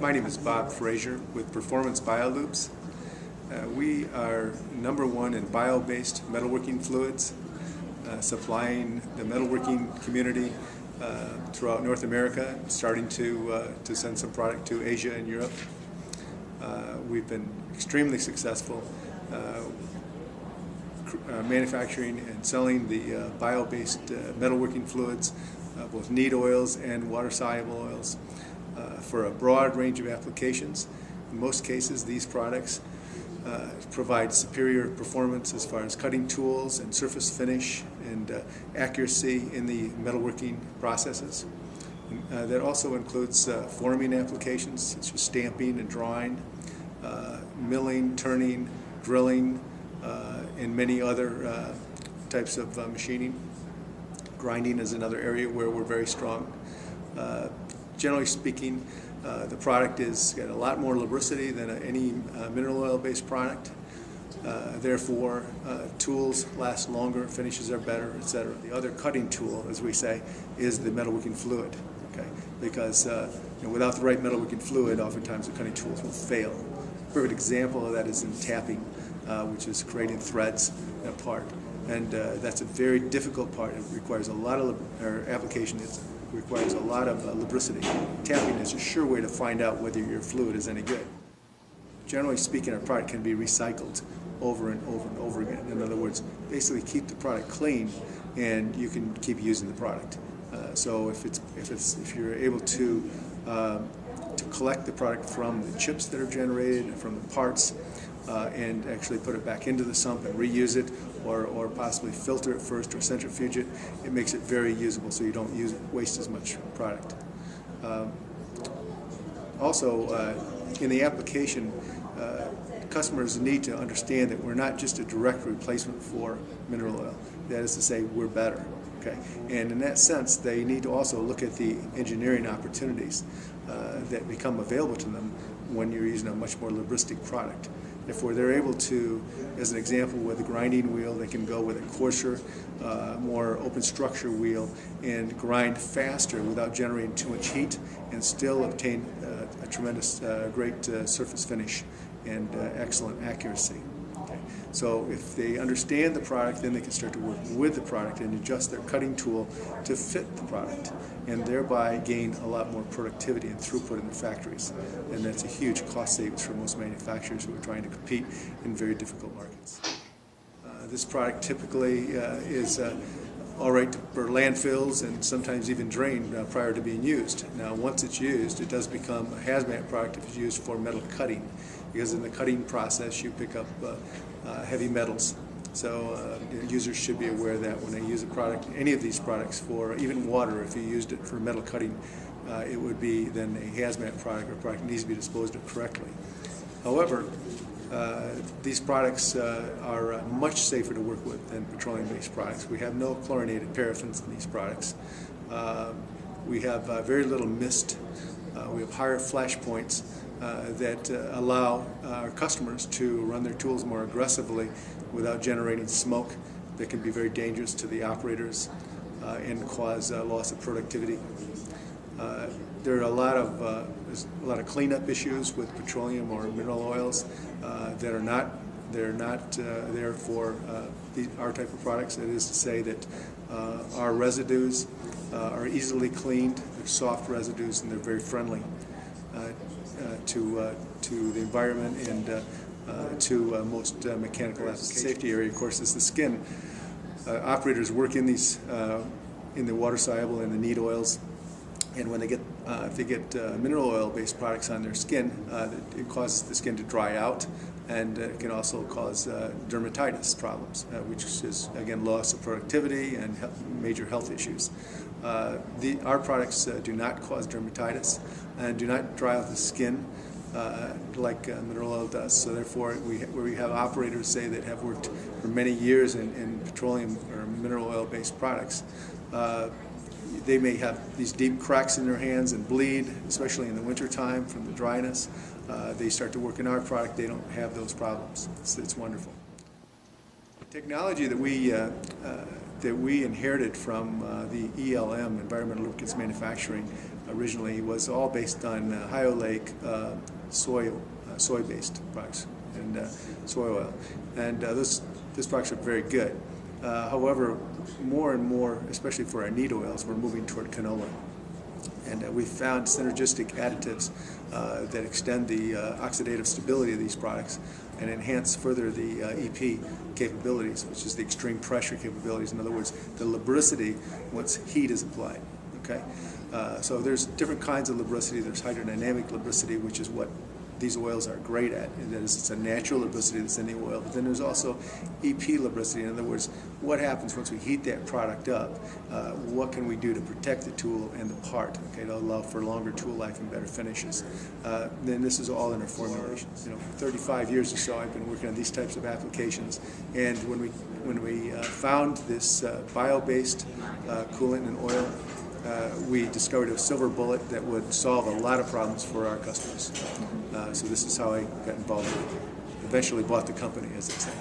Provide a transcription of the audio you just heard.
My name is Bob Frazier with Performance Biolubes. We are #1 in bio-based metalworking fluids, supplying the metalworking community throughout North America, starting to send some product to Asia and Europe. We've been extremely successful manufacturing and selling the bio-based metalworking fluids, both neat oils and water-soluble oils, for a broad range of applications. In most cases, these products provide superior performance as far as cutting tools and surface finish and accuracy in the metalworking processes. That also includes forming applications such as stamping and drawing, milling, turning, drilling, and many other types of machining. Grinding is another area where we're very strong. Generally speaking, the product has got a lot more lubricity than any mineral oil-based product. Therefore, tools last longer, finishes are better, etc. The other cutting tool, as we say, is the metalworking fluid. Okay, because without the right metalworking fluid, oftentimes the cutting tools will fail. A perfect example of that is in tapping, which is creating threads apart, and that's a very difficult part. It requires a lot of application. It requires a lot of lubricity. Tapping is a sure way to find out whether your fluid is any good. Generally speaking, our product can be recycled over and over and over again. In other words, basically keep the product clean, and you can keep using the product. So if you're able to collect the product from the chips that are generated, from the parts, and actually put it back into the sump and reuse it, or possibly filter it first or centrifuge it, it makes it very usable, so you don't waste as much product. Also, in the application, customers need to understand that we're not just a direct replacement for mineral oil. That is to say, we're better. Okay, and in that sense, they need to also look at the engineering opportunities that become available to them when you're using a much more lubricating product. Therefore, they're able to, as an example, with a grinding wheel, they can go with a coarser, more open structure wheel and grind faster without generating too much heat, and still obtain a tremendous, great surface finish and excellent accuracy. Okay. So if they understand the product, then they can start to work with the product and adjust their cutting tool to fit the product, and thereby gain a lot more productivity and throughput in the factories. And that's a huge cost savings for most manufacturers who are trying to compete in very difficult markets. This product typically is all right for landfills and sometimes even drained prior to being used. Now, once it's used, it does become a hazmat product if it's used for metal cutting, because in the cutting process you pick up heavy metals. So users should be aware that when they use a product, any of these products, for even water, if you used it for metal cutting, it would be then a hazmat product, or a product that needs to be disposed of correctly. However, these products are much safer to work with than petroleum-based products. We have no chlorinated paraffins in these products. We have very little mist. We have higher flash points that allow our customers to run their tools more aggressively without generating smoke that can be very dangerous to the operators and cause loss of productivity. There are a lot of cleanup issues with petroleum or mineral oils that are not there for our type of products. That is to say that our residues are easily cleaned. They're soft residues, and they're very friendly to the environment and to most mechanical applications. Safety area, of course, is the skin. Operators work in these in the water soluble and the neat oils, and when they get if they get mineral oil-based products on their skin, it causes the skin to dry out, and it can also cause dermatitis problems, which is again loss of productivity and major health issues. Our products do not cause dermatitis and do not dry out the skin like mineral oil does. So therefore, where we have operators, say, that have worked for many years in petroleum or mineral oil-based products, they may have these deep cracks in their hands and bleed, especially in the wintertime from the dryness. They start to work in our product, they don't have those problems. It's wonderful. Technology that we inherited from the ELM, Environmental Lubricants Manufacturing, originally was all based on Ohio Lake soy-based products and soy oil, and those products are very good. However, more and more, especially for our neat oils, we're moving toward canola. And we've found synergistic additives that extend the oxidative stability of these products and enhance further the EP capabilities, which is the extreme pressure capabilities. In other words, the lubricity once heat is applied. Okay, so there's different kinds of lubricity. There's hydrodynamic lubricity, which is what these oils are great at. And that is, it's a natural lubricity that's in the oil. But then there's also EP lubricity. In other words, what happens once we heat that product up? What can we do to protect the tool and the part? Okay, to allow for longer tool life and better finishes. Then this is all in our formulations. 35 years or so I've been working on these types of applications. And when we found this bio-based coolant and oil, we discovered a silver bullet that would solve a lot of problems for our customers. So this is how I got involved with it. Eventually bought the company, as they say.